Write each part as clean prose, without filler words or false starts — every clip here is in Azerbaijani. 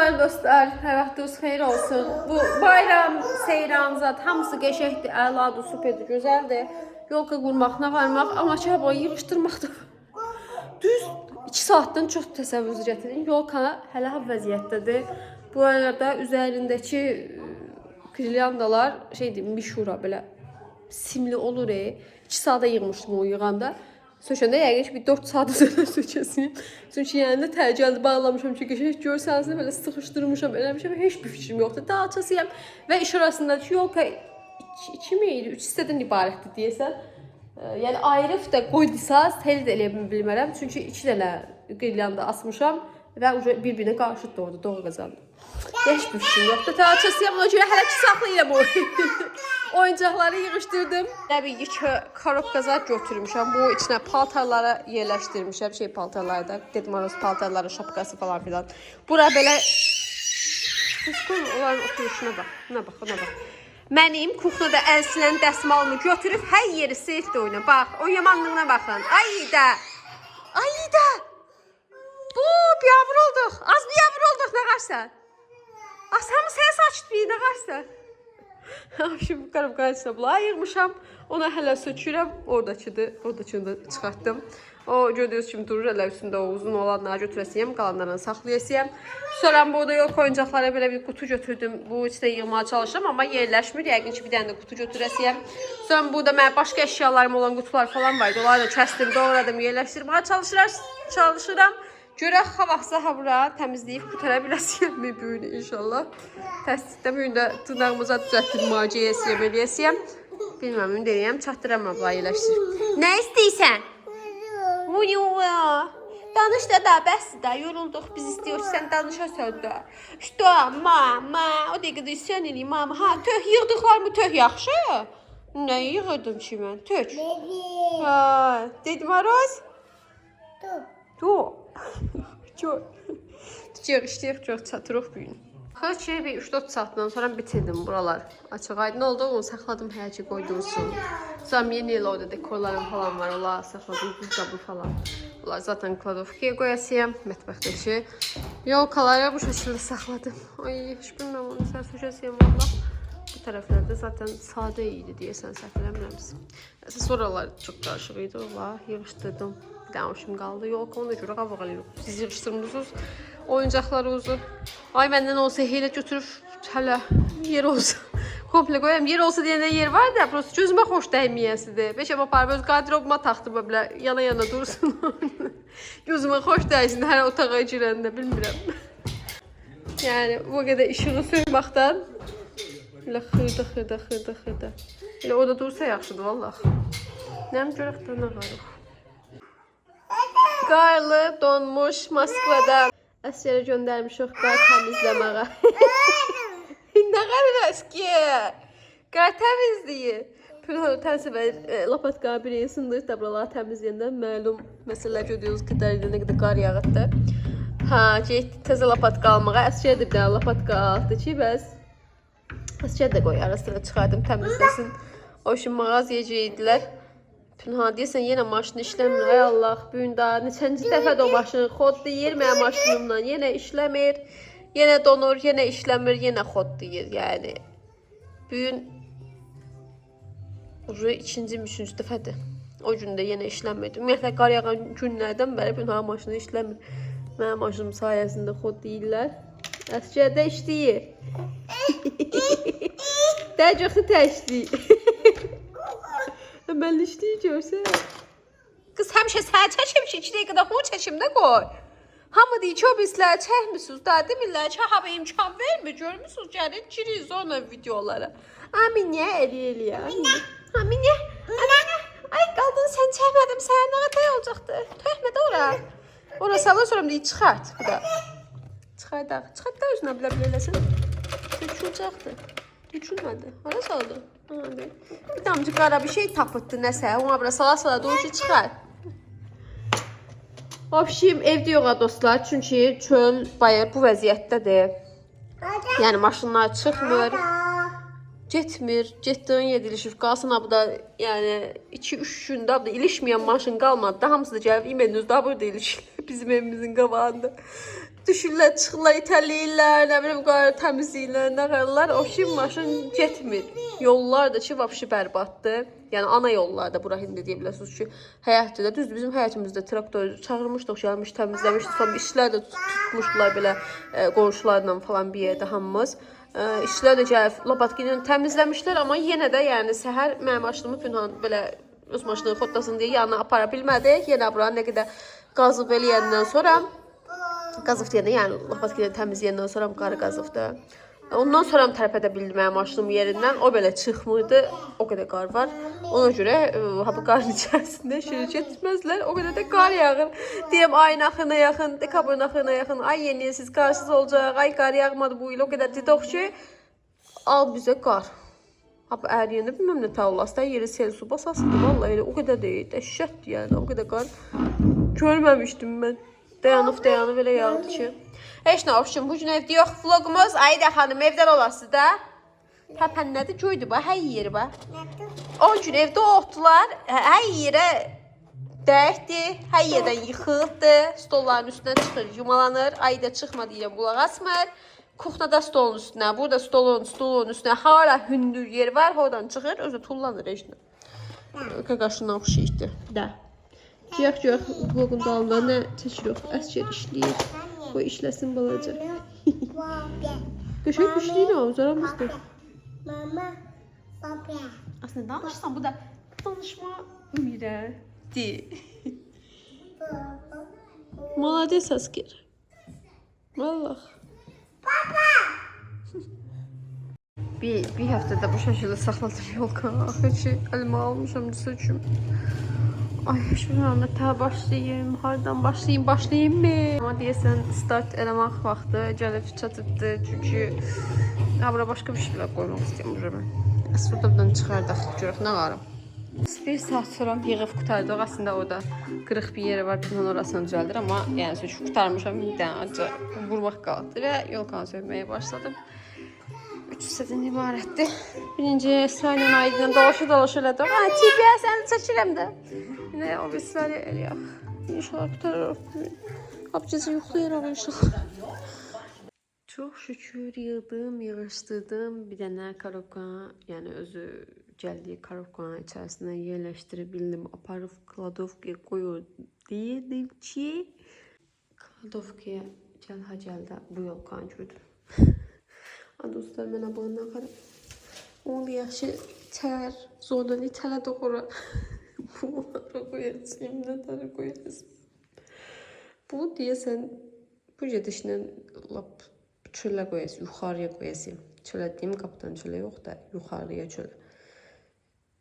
Salam dostlar, hər vaxtınız xeyir olsun. Bu bayram, seyranzat hamısı qəşəngdir, əladır, superdir, gözəldir. Yolka qurmaq, nə varmaq, amma çaba yığışdırmaqda. Düz 2 saatdan çox təsəvvür gətirin. Yolka hələ vəziyyətdədir. Bu arada üzərindəki girliyandalar şeydir, mişura belə simli olur. 2 saata yığmışdım o yığanda. Sökəndə yəqin ki, bir 4 saat üzərində sökəsiyim. Çünki yəni təcəlli bağlamışam ki, qəşəng görsəniz belə sıxışdırmışam, eləmişəm, heç bir fikrim yoxdur. Daha açasıyam və iş arasında ki, yolka 2 mi idi, 3 hissədən ibarətdir deyəsən. Yəni ayrıb da qoydisaz, tel də eləyə bilmərəm. Çünki 2 dənə qilyanda asmışam və bir-birinə qarşıddır orada, doğru qazandım. Heç bir fikrim yoxdur. Ta açasıyam, ona görə hələ ki saxlayıram o. Oyuncaqları yığışdırdım. Təbii ki, korobkaza götürmüşəm. Bu içinə paltarları yerləşdirmişəm. Paltarları da, Ded Moroz paltarları, şapkası falan filan. Bura belə... Onların oturuşuna bax. Ona bax. Mənim kuxnada əl silən dəsmalımı götürüb hər yeri sildi oyuna. Bax, o yamanlığına baxın. Ayda! Bu, bir yavru olduq. Az bir yavru olduq, nə qarsan? Asamı sənə saçdı bir, nə qarsan? Şimdi korobkanın içine bulağı yığmışam. Ona hələ sökürəm. Oradakını da çıxartdım. O gördüyünüz kimi durur hələ üstündə o uzun olanları götürəsiyəm. Qalanlarını saxlayasıyam. Sonra burada yox oyuncaqlara belə bir kutu götürdüm. Bu içində yığmaya çalışıram amma yerləşmir. Yəqin ki bir dənə də kutu götürəsiyəm. Sonra burada mənim başqa əşyalarım olan kutular falan var. Onları da kəsdim, doğradım, yerləşdirməyə çalışıram. Görək havaqsa bura təmizləyib qutara biləsiyəm mi bu gün inşallah. Təsdiqdə bu gün də tırnağımıza düzəltdim, maciyəsiyəm, eləyəsiyəm. Bilməm, ümid eləyəm, çatdıram abla yerləşdir. Nə istəyirsən? Danış da bəsdir də, yorulduq, biz istəyirik, sən danışasən də. İşte, mama, o dəqiqədə sən eləyim, mama. Ha, tök yığdıqlarımı tök yaxşı? Nə yığırdım ki mən? Tök. Ded Moroz? Tök. Çox çatırıq bu gün. Xaç bir 3-4 saatdan sonra bitirdim buralar. Açıq aydın oldu, onu saxladım hər şey qoydursun. Sonra yeni il orada dekorlarım falan var, onlar saxladım, buzdabı falan. Onlar zaten kladovkaya qoyasıyam, mətbəxdəki. Yolkaları bu şəkildə saxladım. Ay, heç bilməm, onu sən sökəsiyəm valla. Bu tərəflərdə zaten sadə idi deyəsən, səhv eləmirəmsin. Sonralar çox qarışıq idi, onlar yığışdırdım. Dağmışım qaldı. Yolka ona görə qavıq alırıq. Siz yığışdırmışsınız oyuncaqlarınızı. Ay məndən olsa elə götürüb hələ yer olsa komple qoyam. Yer olsa deyəndə yer var da, prosto gözümə xoş dəyməyəsidir. Beşəm aparıb öz qardırobuma taxdım belə yana dursun. Gözümə xoş dəysin hər otağa girəndə, bilmirəm. Yəni bu qədər işığı söyməkdən elə xırda. Elə orada dursa yaxşıdır vallahi. Nəm görək də nə qarıq. Qarlı donmuş Moskvadan Əsgərə göndərmişik qar təmizləməyə. Nə qədər əski? Qar təmizliyi. Pünhanı tənsəvər lapatqanı bir sındırıb da buraları təmizləyəndə məlum məsələlər gördüyünüz qədər nə qədər qar yağıtdı. Getdi təzə lapatqa almağa. Əsgərə də bir dənə lapatqa aldı ki, bəs Əsgərə də qoy arasına çıxardım təmizləsin. O üçün mağazaya gedilər. Pünhan deyəsən yenə maşını işləmir, ay Allah, bu gün daha neçənci dəfədə o maşını xod deyir mənim maşınımla, yenə işləmir, yenə donur, yenə işləmir, yenə xod deyir, yəni. Bu gün ikinci, üçüncü dəfədir, o gün də yenə işləmirdi. Ümumiyyətlə, qar yağan günlərdən bəri Pünhan maşını işləmir, mənim maşınım sayəsində xod deyirlər. Əsgərdə işləyir. Dəcəxi təşləyir. Mən işləyir görsən. Qız həmişə sənə çəkim ki, 2 dəqiqədə bunu çəkimdə qoy. Hamı deyir ki, o bizləri çəkmişsiniz da, demirlər ki, hava imkan vermir, görmüsünüz, gəlir, giririk sonra videolara. Aminə, eləyə. Aminə, ay qaldın, sən çəkmədim, sənə nə qədər olacaqdı? Töhmədə ora. Ora salın, sonra deyir, çıxart. Çıxart da özünə bilə-biləsin. Töküləcəkdir. Tökülmədi. Hara saldı? Bir damcı qara bir şey tapıtdı nəsə. Ona bura sala doğru ki çıxar. Vəbşim evdə yox dostlar. Çünki çöl bayır bu vəziyyətdədir. Yəni maşınlar çıxmır. Getmir. Getdiyin yedilişir. Qalsın bu da yəni 2-3 gündə bu da ilişməyən maşın qalmadı. Da hamısı da gəlib İmenüzdə burada ilişir. Bizim evimizin qabağında. Düşürlər, çıxırlar, itələyirlər, nə bilim, qarı təmizləyirlər, nə qarırlar. O ki, maşın getmir. Yollar da ki, vapşı bərbaddır. Yəni, ana yollarda, bura hindi deyə bilərsiniz ki, həyətdə də, düzdür, bizim həyətimizdə traktor çağırmışdıq, gəlmiş, təmizləmişdik. Sonra işçilər də tutmuşdular belə qonşularla falan bir yerdə hamımız. İşçilər də gəlib, Labatki ilə təmizləmişlər, amma yenə də, yəni, səhər mənim maşınımı Pünhan belə öz maşını xotlasın deyə yanına apara bilmədik. Yenə bura nə qədər qazıb eləyəndən sonra qazıf deyəndə, yəni Labatki'dən təmizləyəndən sonra qarı qazıfdı. Ondan sonra tərpədə bildim mənim maşınım yerindən. O belə çıxmırdı. O qədər qar var. Ona görə bu qarın içərisində şirin getməzlər. O qədər də qar yağır. Deyəm ayın axırına yaxın, dekabrın axırına yaxın. Ay yeni siz qarsız olacaq. Ay qar yağmadı bu il. O qədər dedik ki, al bizə qar. Hap əriyəndə bilməm nə tavlasda yeri sel su basasıdır. Vallahi o qədər deyil. Dəhşətdir yəni. O qədər qar görməmişdim mən. Dayanıb elə yağdı ki. Heç nə olsun, bugün evdə yox vlogumuz. Ayda xanım evdən olası da. Təpən nədir? Göydü bax, hər yeri bax. 10 gün evdə otdular. Hər yerə dəyəkdi, hər yerdən yıxıldı. Stolların üstünə çıxır, yumalanır. Ayda çıxma deyirəm, qulaq asmır. Kuxnada stolun üstünə, burada stolun üstünə hala hündür yer var. Oradan çıxır, özü tullanır heç nə. Qaqaşından oxşayırdı. Da. Ciyaq vlogun dalında nə çəkirik? Əsgər işləyir. Bu işləsin balaca. Qəşəng işləyir o, zaramızdır. Mama, baba. Aslında danışsan, bu da danışma ümrədir. Malades əskər. Vallah. Baba. Bir həftədə bu şəkildə saxladım yolka. Axı ki, əlimə almışam üçün. Ay, şuradan da başlayayım, hardan başlayayım mı? Amma deyəsən, start eləmək vaxtı gəlib çatıbdı. Çünki bura başqa bir şeylər qoymaq istəyəm. Buradan çıxardaq, görək nə varım. Bir saat sonra yığıb qutardıq. Aslında orada qırıq bir yeri var, Pünhan orasını düzəldir. Amma yəni ki, qurtarmışam, bir dənə acı vurmaq qaldı və yolkanı sövməyə başladım. 3 hissədən ibarətdir. Birinci Esra'yla Aydın'la dolaşa elədim. Tibiyə səni çəkirəm də. Yine o vesile eləyək. İnşallah qutarırıq. Abcəzi yuxlayıraq inşallah. Çox şükür yığdım, yığışdırdım. Bir dənə korobka, yəni özü gəldiyi korobkanın içərisinə yerləşdirib bildim. Aparıb kladovkaya qoyur deyirdim ki, kladovkaya gəldə bu yolkanı gördüm. Dostlar, mənə bana qarab. Onu yaxşı tər, zordan itələ doğru. Bunları qoyacağım, nələri qoyacağım. Bu deyəsən, bu gedişlə lap çölə qoyacağım, yuxarıya qoyacağım. Çölə deyim, qapıdan çölə yox da, yuxarıya çölə.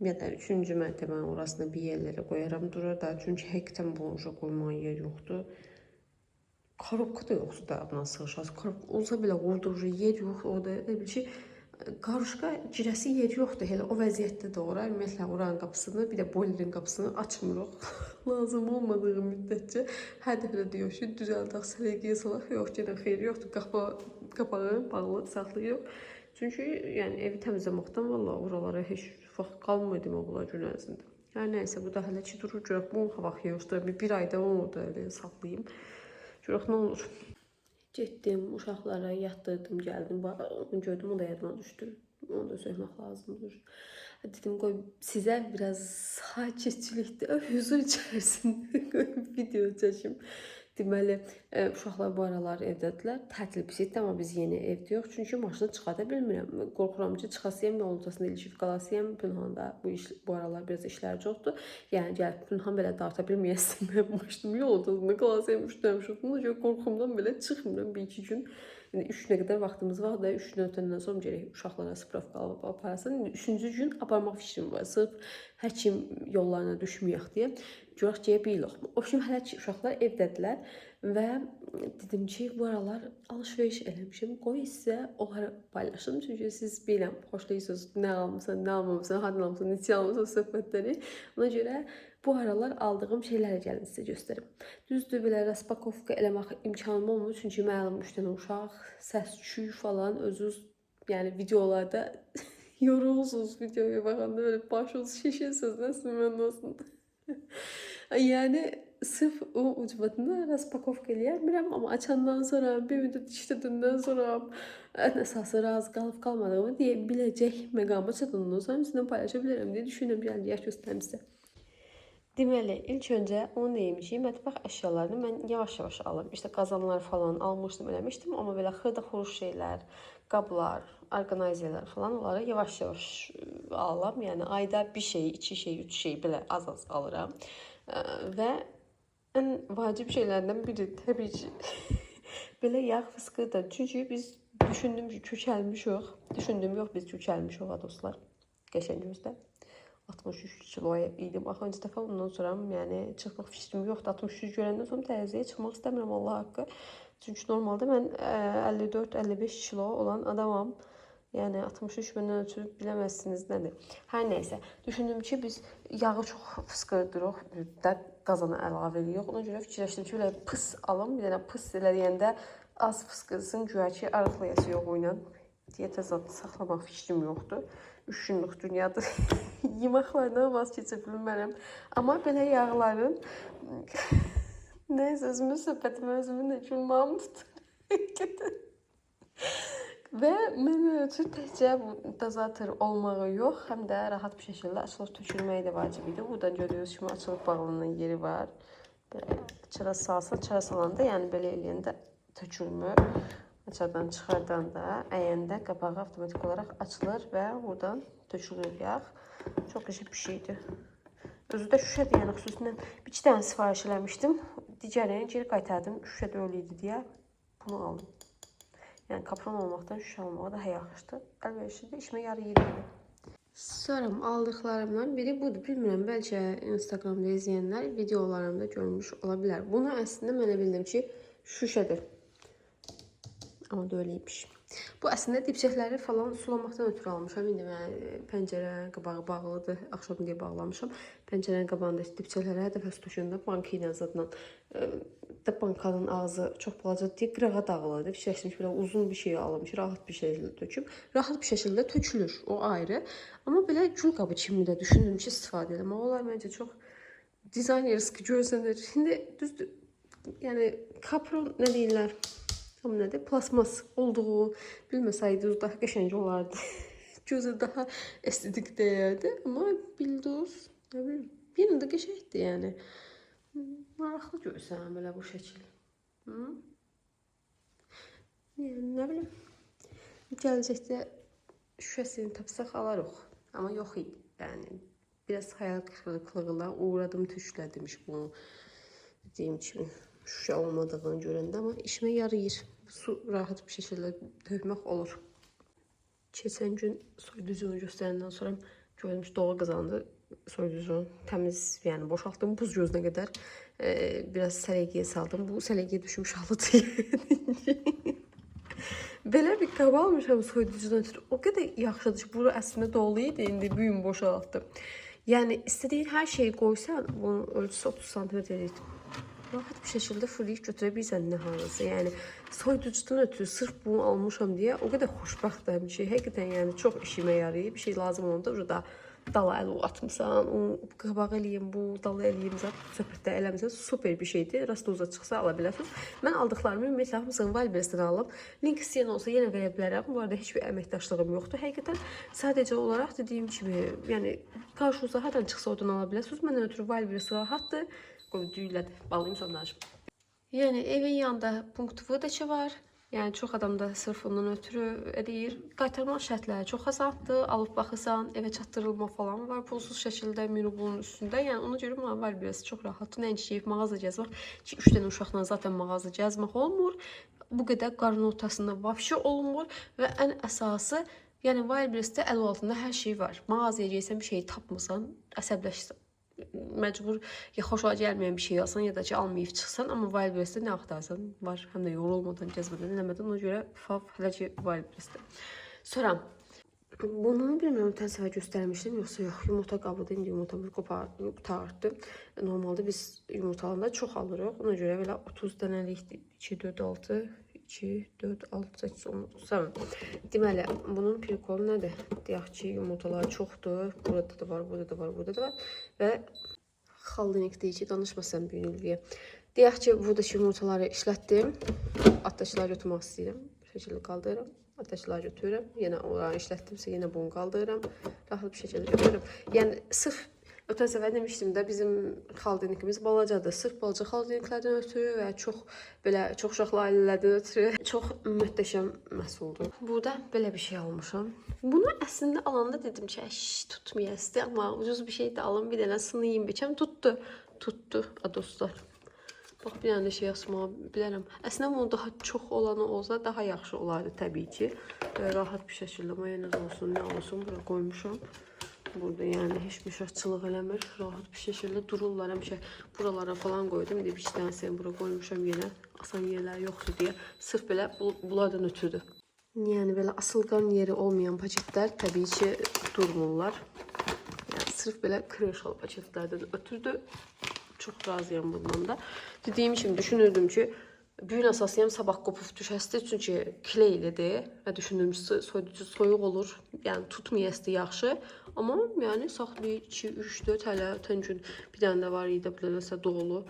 Ya da 3-cü mərtəbənin orasına bir yerlərə qoyaram durur da. Çünki həqiqətən bonja qoymağa yer yoxdur. Korobka da yoxdur da buna sığışası. Korobka olsa belə orada yer yox, orada nə bil ki, qarışqa girəsi yer yoxdur. Elə o vəziyyətdə də ora, ümumiyyətlə oranın qapısını, bir də boilerin qapısını açmırıq. Lazım olmadığı müddətcə hər dəfə deyir ki, düzəldək, səliqəyə salaq. Yox, gedən xeyri yoxdur. Qapağı bağlı saxlayırıq. Çünki yəni evi təmizləməkdən valla oralara heç vaxt qalmırdı bunlar gün ərzində. Yəni nəysə, bu da hələ ki durur, görək bunu hava xeyirdir. Bir ayda onu da elə saxlayayım. Görək nə olur. Getdim, uşaqlara yatdırdım, gəldim. Onu gördüm, o da yadıma düşdü. Onu da söyləmək lazımdır. Dedim, qoy sizə biraz sakitçilikdə, huzur içərisində video çəkim. Deməli, uşaqlar bu aralar evdədirlər. Tətil bisikdir, amma biz yeni evdə yox. Çünki maşını çıxada bilmirəm. Qorxuram ki, çıxasıyam, yol ortasında ilişib qalasıyam. Pünhanda bu aralar biraz işlər çoxdur. Yəni, gəlib Pünhan belə darta bilməyəsin. Mən maşınımı yol ortasında qalasıyam, üşüdəmişim. Buna görə qorxumdan belə çıxmıram 1-2 gün. Yəni, 3 günə qədər vaxtımız var da, 3 gün ötəndən sonra gərək uşaqlara spravka alıb aparasın. 3-cü gün aparmaq fikrim var. Sırf həkim yollarına düşməyək deyə. Görək deyə bilirik. O kimi hələ ki, uşaqlar evdədirlər və dedim ki, bu aralar alış-veriş eləmişim. Qoy sizə onları paylaşım. Çünki siz biləm, xoşlayırsınız, nə almışsan, nə almamışsan, hardan almışsan, neçə almışsan söhbətləri. Ona görə bu aralar aldığım şeyləri gəlin sizə göstərim. Düzdür, belə raspakovka eləmək imkanım olmur. Çünki mənim 3 dənə uşaq, səs-küy falan özünüz, yəni videolarda yorulursunuz videoya baxanda, böyle başınız şişirsiniz, nəsin mən olsun. Yəni sırf o ucbatını raspakovka eləyərmirəm, amma açandan sonra, bir müddət işlədəndən sonra ən əsası razı qalıb qalmadığımı deyə biləcək məqama çatandan sonra sizinlə paylaşa bilərəm deyə düşünürəm, yəni yaş göstərim sizə. Deməli, ilk öncə onu demişik, mətbəx əşyalarını mən yavaş-yavaş alım. İşte qazanlar falan almışdım, eləmişdim, amma belə xırda-xuruş şeylər, qablar, orqanayzerlər falan onları yavaş-yavaş alıram. Yəni ayda bir şey, 2 şey, 3 şey belə az-az alıram. Və ən vacib şeylərdən biri təbii ki belə yağ fıskıdır. Çünki biz düşündüm ki, kökəlmişik. Düşündüm yox, biz kökəlmişik dostlar. Qəşəngimizdə. 63 kiloya idim axırıncı dəfə, ondan sonra yəni çıxmaq fikrim yoxdur. 63 görəndən sonra tərəziyə çıxmaq istəmirəm Allah haqqı. Çünki normalda mən 54-55 kilo olan adamam. Yəni 63 məndən ötürü biləməzsiniz nədir. Hər nəysə, düşündüm ki, biz yağı çox fıskırdırıq, də qazana əlavə edirik. Ona görə fikirləşdim ki, belə pıs alım, bir dənə pıs eləyəndə az fıskırsın, güya ki, arıqlayası yox ilə. Diyetə zad saxlamaq fikrim yoxdur. 3 günlük dünyadır. Yeməklərdən vaz keçə bilmərəm. Amma belə yağların nəysə özümün söhbətimi özümün də gülmağım tutur. Və mənə ötürü təkcə dozator olmağı yox, həm də rahat bir şəkildə açılıb tökülməyi də vacib idi. Buradan görüyorsunuz kimi açılıb bağlanan yeri var. Belə çıra salsın, çıra salanda, yəni belə eləyəndə tökülmür. Açardan çıxardan da, əyəndə qapağı avtomatik olaraq açılır və buradan tökülür yağ. Çox qəşəng bir şeydir. Özü də şüşədir, yəni xüsusilə 2 dənə sifariş eləmişdim. Digərini geri qaytardım, şüşədə öyle idi deyə bunu aldım. Yəni kapron olmaqdan şüşə almağa daha yaxşıdır. Əlverişlidir, işimə yarayır. Sonra aldıqlarımdan biri budur. Bilmirəm, bəlkə Instagramda izləyənlər videolarımda görmüş ola bilər. Bunu əslində mən bildim ki, şüşədir. Amma da öyleymiş. Bu əslində dipçəkləri falan sulamaqdan ötürü almışam. İndi mən pəncərə qabağı bağlıdır. Axşam deyə bağlamışam. Pəncərənin qabağındakı dipçəklərə hər dəfə su tökəndə banka ilə zadla bankanın ağzı çox balaca deyə qırağa dağılırdı. Fikirləşdim ki, belə uzun bir şey alım ki, rahat bir şəkildə töküm. Rahat bir şəkildə tökülür, o ayrı. Amma belə gül qabı kimi də düşündüm ki, istifadə edim. Onlar məncə çox dizaynerski görsənir. İndi düzdür, yəni kapron nə deyirlər? Tam nədir? Plasmas olduğu bilməsəydiniz daha qəşəng olardı. Gözü daha estetik deyərdi. Amma bildiniz, nə bilim, yenə də qəşəngdir yəni. Maraqlı görsən belə bu şəkil. Yəni, nə bilim, gələcəkdə şüşəsini tapsaq alarıq. Amma yox idi. Yəni, biraz hayal kırıklığına uğradım, tüşlədim bunu. Dediyim kimi, şüşə olmadığını görəndə, amma işimə yarayır. Su rahat bir şəkildə tökmək olur. Keçən gün soyuducunu göstərəndən sonra görmüş doğru qazandı. Soyuducunu təmiz, yəni boşaltdım buz gözünə qədər. Biraz sələgiyə saldım. Bu sələgiyə düşmüş halıdır. Belə bir qab almışam soyuducudan ötürü. O qədər yaxşıdır ki, bura əslində dolu idi, indi bu gün boşaltdım. Yəni istədiyin hər şeyi qoysan, bunun ölçüsü 30 cm idi. Rahat bir şəkildə fırlayıb götürə bilirsən nə halısı. Yəni soyuducudan ötürü sırf bunu almışam deyə o qədər xoşbəxtəm ki, həqiqətən yəni çox işimə yarayır. Bir şey lazım olanda orada dala əl atmısan, o qabağı eləyim, bu dala eləyim, söhbətdə eləmirsən, super bir şeydir. Rastoza çıxsa ala bilərsiniz. Mən aldıqlarımı ümumiyyətlə hamısını Valbersdən alıb. Link istəyən olsa yenə verə bilərəm. Bu arada heç bir əməkdaşlığım yoxdur. Həqiqətən sadəcə olaraq dediyim kimi, yəni qarşınıza hardan çıxsa oradan ala bilərsiniz. Məndən ötürü Valbers rahatdır. Qoy düyülədir, bağlayım sonra danışım. Yəni evin yanında punkt vıdaşı var. Yəni çox adam da sırf ondan ötürü eləyir. Qaytarma şərtləri çox asandır. Alıb baxırsan, evə çatdırılma falan var. Pulsuz şəkildə minibulun üstündə. Yəni ona görə mənə var biraz çox rahatdır. Nəinki ki, mağaza gəzmək. 2-3 dənə uşaqla zaten mağaza gəzmək olmur. Bu qədər qarın ortasında vəbşi olmur və ən əsası, yəni Wildberries-də əl altında hər şey var. Mağazaya gəlsən bir şey tapmısan, əsəbləşsən. Məcbur ya xoşuna gəlməyən bir şey alsan ya da ki almayıb çıxsan, amma Wildberries-də nə axtarsan var, həm də yorulmadan, gəzmədən, eləmədən. Ona görə fav hələ ki Wildberries-də. Sonra bunu bilmirəm ötən səfər göstərmişdim yoxsa yox. Yumurta qabıdır, indi yumurtamız qutardı. Normalda biz yumurtalarında çox alırıq. Ona görə belə 30 dənəlikdir. 2, 4, 6, 2, 4, 6, 8, 10, 9. Deməli, bunun prikolu nədir? Deyək ki, yumurtalar çoxdur. Burada da var, burada da var, burada da var. Və xaldinik deyici danışmasam büyünlüyə. Deyək ki, buradakı yumurtaları işlətdim. Ateşlər götürmək istəyirəm. Bu şəkildə qaldırıram. Ateşlər götürürəm. Yenə oranı işlətdimsə, yenə bunu qaldırıram. Rahat bir şəkildə götürürəm. Yəni, sırf ötən səfər demişdim də, bizim xaldinikimiz balacadır. Sırf balaca xaldiniklərdən ötürü və çox uşaqlı ailələrdən ötürü çox möhtəşəm məhsuldur. Burada belə bir şey almışam. Bunu əslində alanda dedim ki, tutmayasdı, amma ucuz bir şey də alım, bir dənə sınayım biçəm. Tutdu. Dostlar. Bax, bir dənə də şey yazmağa bilərəm. Əslində, bunun daha çox olanı olsa daha yaxşı olardı təbii ki. Rahat bir şəkildə mayonez olsun, nə olsun, bura qoymuşam. Burada yəni heç müşahçılıq eləmir. Rahat bir şəkildə dururlar. Həmişə buralara falan qoydum. İndi bir dənəsini bura qoymuşam yenə. Asan yerlər yoxdur deyə. Sırf belə bunlardan ötürdü. Yəni belə asılqan yeri olmayan paketlər təbii ki durmurlar. Yəni sırf belə krışalı paketlərdən ötürdü. Çox razıyam bundan da. Dediyim kimi düşünürdüm ki, büyün əsasıyam sabah qopub düşəsdi. Çünki kileylidir və düşündüm soyuducu soyuq olur. Yəni tutmayasdı yaxşı. Amma yəni saxlayır 2, 3, 4 hələ ötən gün bir dənə də var idi, biləsə dolu.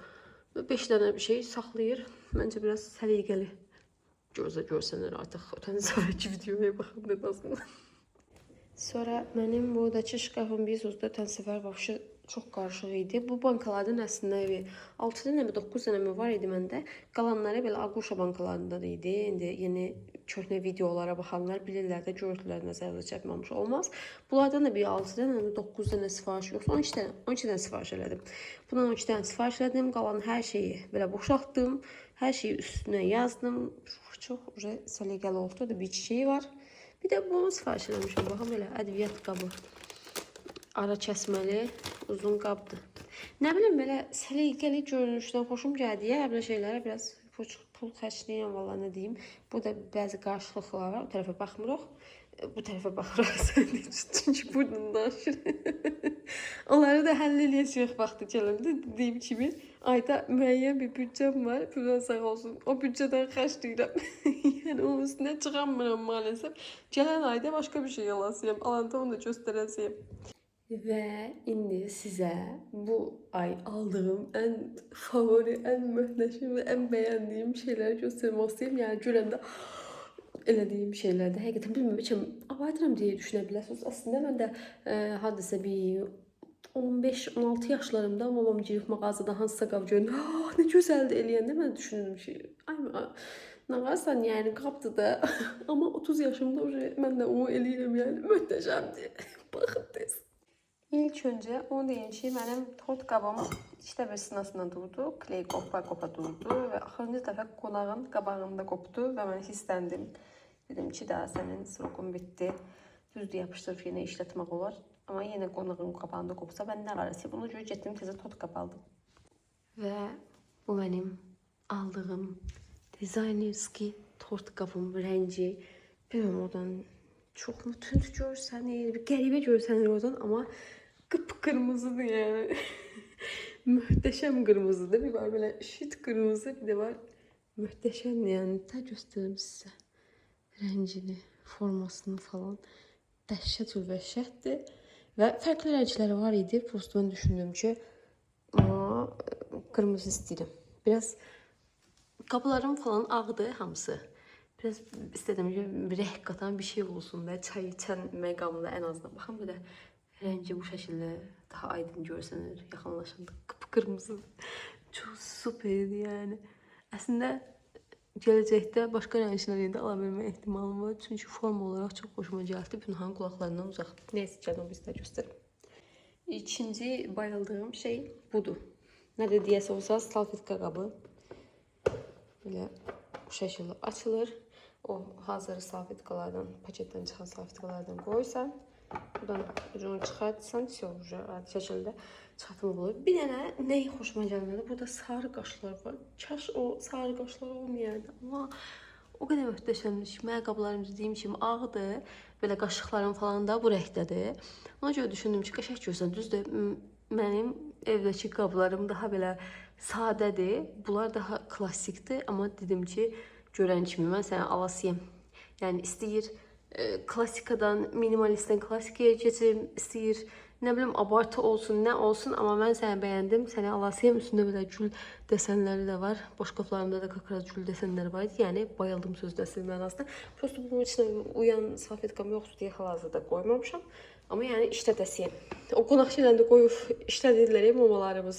5 dənə bir şey saxlayır. Məncə biraz səliqəli görsənir artıq. Ötən səfərki videoya baxanda lazım. Sonra mənim buradakı şkafım bir sözdə ötən səfər vəbşi çox qarışıq idi. Bu bankalardan əslində 6 dənə mi, 9 dənə mi var idi məndə. Qalanları belə Aguşa bankalarında da idi. İndi yeni köhnə videolara baxanlar bilirlər də, görürlər, nəzərdə çəkməmiş olmaz. Bunlardan da bir 6 dənə, 9 dənə sifariş yoxsa 12 dənə sifariş elədim. Bundan 12 dənə sifariş elədim. Qalan hər şeyi belə boşaltdım. Hər şeyi üstünə yazdım. Çox səliqəli oldu. Da bir çiçeği var. Bir də bunu sifariş eləmişəm. Baxın belə ədviyyat qabı. Ara kəsməli, uzun qabdır. Nə bilim, belə səliqəli görünüşdən xoşum gəldi. Belə şeylərə biraz pul xərcləyəm, valla nə deyim. Burada bəzi qarşılıqlar var. O tərəfə baxmırıq. Bu tərəfə baxırıq. Çünki buradan danışır. Onları da həll eləyəcək vaxtı gələndə. Dediyim kimi, ayda müəyyən bir büdcəm var. Buradan sağ olsun. O büdcədən xərcləyirəm. Yəni, onun üstünə çıxanmıram maalesef. Gələn ayda başqa bir şey alasıyam. Alanda onu da göstərəcəyim. Və indi sizə bu ay aldığım ən favori, ən möhtəşəm və ən bəyəndiyim şeyləri göstərmək istəyirəm. Yəni görəndə elədiyim şeylərdə həqiqətən bilmirəm, abartıram deyə düşünə bilərsiniz. Əslində mən də hadisə bir 15-16 yaşlarımda mamam girib mağazada hansısa qab göründü. Nə gözəldir eləyəndə mən düşünürüm ki, ay nağarsan, yəni qabdır da. Amma 30 yaşımda mən də onu eləyirəm, yəni möhtəşəmdir. Baxın tez. İlk öncə onu deyim ki, mənim tort qabım işte bir sınasına durdu, kley qopa durdu və axırıncı dəfə qonağın qabağında qopdu və mən hissləndim. Dedim ki, daha sənin srokun bitdi, düzdür yapışdırıb yenə işlətmək olar. Amma yenə qonağın qabağında qopsa, mən nə qarası bunu görə getdim, tezə tort qab aldım. Və bu mənim aldığım dizaynerski tort qabım rəngi. Bilməm, oradan çox mu tünd görsənir, bir qəribə görsənir oradan, amma qıpqırmızıdır yəni. Möhtəşəm qırmızıdır. Bir var belə şit qırmızı, bir də var möhtəşəm yəni. Göstərim sizə rəngini, formasını falan. Dəhşət vəhşətdir. Və fərqli rəngləri var idi. Prosto mən düşündüm ki, qırmızı istəyirəm. Biraz qablarım falan ağdır hamısı. Biraz istədim ki, rəng qatan bir şey olsun da, çay içən məqamda ən azından. Baxın, belə rəngi bu şəkildə daha aydın görsənir, yaxınlaşanda qıpqırmızı. Çox superdir yəni. Əslində gələcəkdə başqa rənglərdə də ala bilmə ehtimalım var. Çünki forma olaraq çox xoşuma gəldi. Pünhanın qulaqlarından uzaqdır. Neyse, canım bizdə göstərim. İkinci bayıldığım şey budur. Nə də deyəsə olsa, salfetka qabı. Belə bu şəkildə açılır. O hazır salfetkalardan, paketdən çıxan salfetkalardan qoysan, buradan ucunu çıxartsan, adi şəkildə çatılıq olur. Bir dənə nəyi xoşuma gəlmədi? Burada sarı qaşlar var. Kaş o sarı qaşlar olmayardı. Amma o qədər möhtəşəmdir ki, mənim qablarım dediyim kimi ağdır. Belə qaşıqlarım falan da bu rəngdədir. Ona görə düşündüm ki, qəşəng görsən, düzdür, mənim evdəki qablarım daha belə sadədir. Bunlar daha klassikdir. Amma dedim ki, görən kimi mən sənə alasıyam. Yəni istəyir klassikadan, minimalistdən klassikaya keçim, istəyir ne bileyim abartı olsun, ne olsun ama ben seni beğendim. Seni alasıyım. Üstünde böyle gül desenleri de var. Boş kaplarımda da kakara gül desenleri vardı. Yani bayıldım sözləsin mənasında. Prosto bunun içine uyan salfetkam yoxdur diye hal-hazırda koymamışam. Ama yani işlədəsiyim. O qonaq şeylərində qoyub işlədirlər mamalarımız,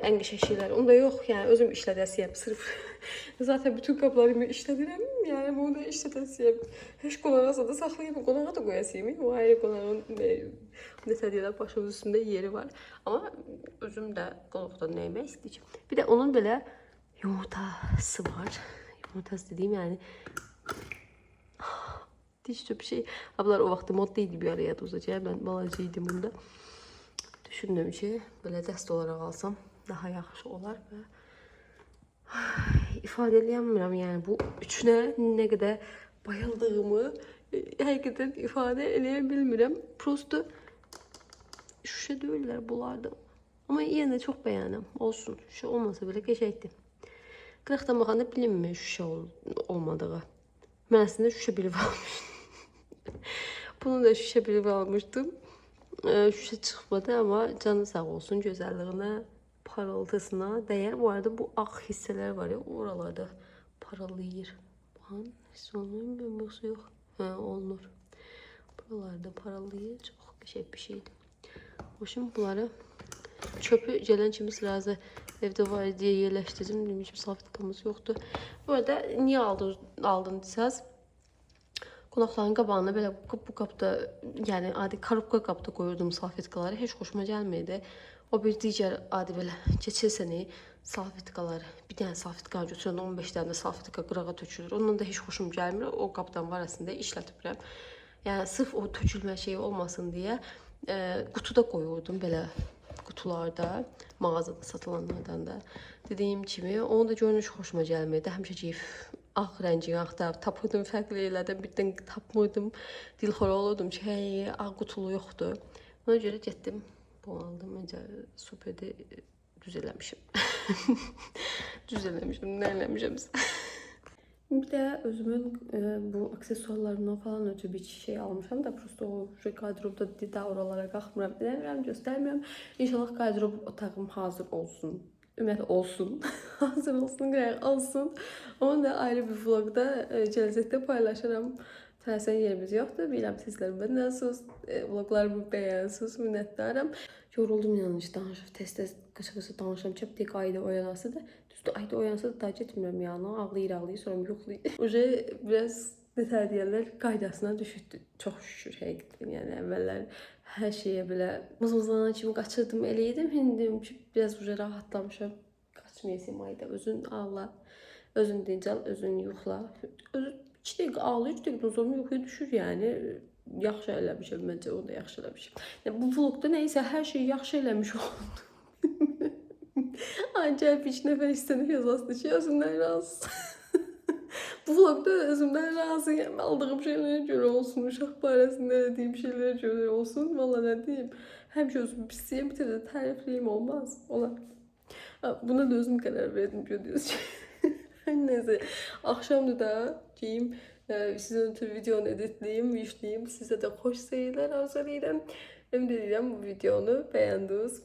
ən qəşəng şeylər. Onda yox, yəni özüm işlədəsiyim. Sırf zaten bütün kaplarımı işlədirəm. Yəni bunu da işlədəsiyim. Heç qonağa da saxlayayım, qonağa da qoyasıyım. O ayrı qonağın nətə deyirlər, başımın üstündə yeri var. Amma özüm də qonaqdan nə yemək istəyəcəm. Bir də onun belə yumurtası var. Yumurtası dediyim yəni diş bir şey. Ablar o vaxt mod değildi bir araya uzacaq. Ben balacıydım bunda. Düşündüm ki böyle dəst olaraq alsam daha yaxşı olar və ifadə edəmirəm yəni bu üçünə nə qədər bayıldığımı həqiqətən ifadə edə bilmirəm. Prosto şüşə deyirlər bunlardan. Amma yenə də çox bəyənirəm. Olsun. Şüşə olmasa belə qəşəngdir. Qıraqdan baxanda bilinmir şüşə olmadığı. Mən əslində şüşə bilib almışdım. Bunu da şüşe bilib almıştım. Şüşe çıkmadı ama canı sağ olsun, güzelliğine, parıltısına değer. Bu arada bu ak hisseler var ya, oralarda paralıyır. Bakın, hiss olmuyor mu? Yoksa yok. Olur. Buralarda paralıyır. Çok güzel bir şeydi. Şimdi bunları çöpü gelen kimi sırası evde var diye yerleştirdim. Demişim salfetkamız yoktu. Bu arada niye aldın desəz? Qonaqların qabağına belə bu qapda, yəni adi karobka qapda qoyurdum salfetkaları. Heç xoşuma gəlmirdi. O bir digər adi belə keçilsəni salfetkaları, bir dənə salfetka götürəndə 15 dənə də salfetka qırağa tökülür. Ondan da heç xoşum gəlmir. O qapdan var əslində işlətibirəm. Yəni sırf o tökülmə şeyi olmasın deyə qutuda qoyurdum belə qutularda, mağazada satılanlardan da. Dediyim kimi, onu da görünüş xoşuma gəlmirdi. Həmişə keyif ağ rəngini axtarıb tapırdım fərqli yerlərdən, birdən tapmırdım. Dilxor olurdum ki, hey, ağ qutulu yoxdur. Ona görə getdim, bunu aldım. Məncə superdi, düz eləmişim. Düz eləmişim, nə eləmişimsə. Bir də özümün bu aksesuarlarımdan falan ötürü bir şey almışam da, prosto o qardırobda daha oralara qalxmıram, bilmirəm, göstərmirəm. İnşallah qardırop otağım hazır olsun. Ümumiyyətlə olsun. Hazır olsun, qəraq olsun. Onu da ayrı bir vlogda gələcəkdə paylaşıram. Tələsən yerimiz yoxdur. Bilirəm sizlər məndəsiniz. Vloglarımı bəyənirsiniz. Minnətdaram. Yoruldum yanlış danışıb. Tez-tez qısa-qısa danışam ki, bir ayda oyanası da. Düzdür, ayda oyanasa da daha getmirəm yana. Ağlayır, sonra yoxlayır. Oje biraz nətər deyərlər, qaydasına düşürdü. Çox şükür həqiqətən. Yəni əvvəllər hər şeyə belə mızmızlanan kimi qaçırdım, eləydim. İndim ki, biraz rahatlamışam. Qaçmayasın ayda. Özün ağla, özün dincəl, özün yuxla. Özün 2 dəqiqə ağlayır, 2 dəqiqədən sonra yuxuya düşür yəni. Yaxşı eləmişəm, məncə onu da yaxşı eləmişəm. Yəni, bu vlogda nəysə hər şeyi yaxşı eləmiş oldum. Ancaq bir nəfər istəmək yazasını ki, özümdən razı. Bu vlogda özümden razıyım. Aldığım şeylere göre olsun. Uşaq barəsində dediğim şeylere göre olsun. Valla ne diyeyim. Hem özümü pisleyeyim, bir de tarifleyeyim olmaz. Olar. Buna da özüm karar verdim gördüğünüz neyse. Akşamda da giyim. Sizin ötürü videonu editleyeyim, yükleyeyim. Size de hoş seyirler arzu ederim. Hem de deyirəm bu videonu beğendiniz.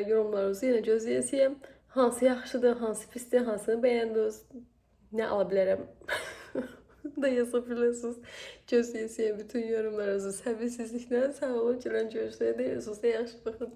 Yorumlarınızı yine gözləyəcəyəm. Hansı yaxşıdır, hansı pisdir, hansını beğendiniz. Ne alabilirim da yazabilirsiniz. Gözləyəcəyəm bütün yorumlarınızı səbirsizliklə. Sağ olun, gələn görüşlərdə. Özünüzə yaxşı baxın.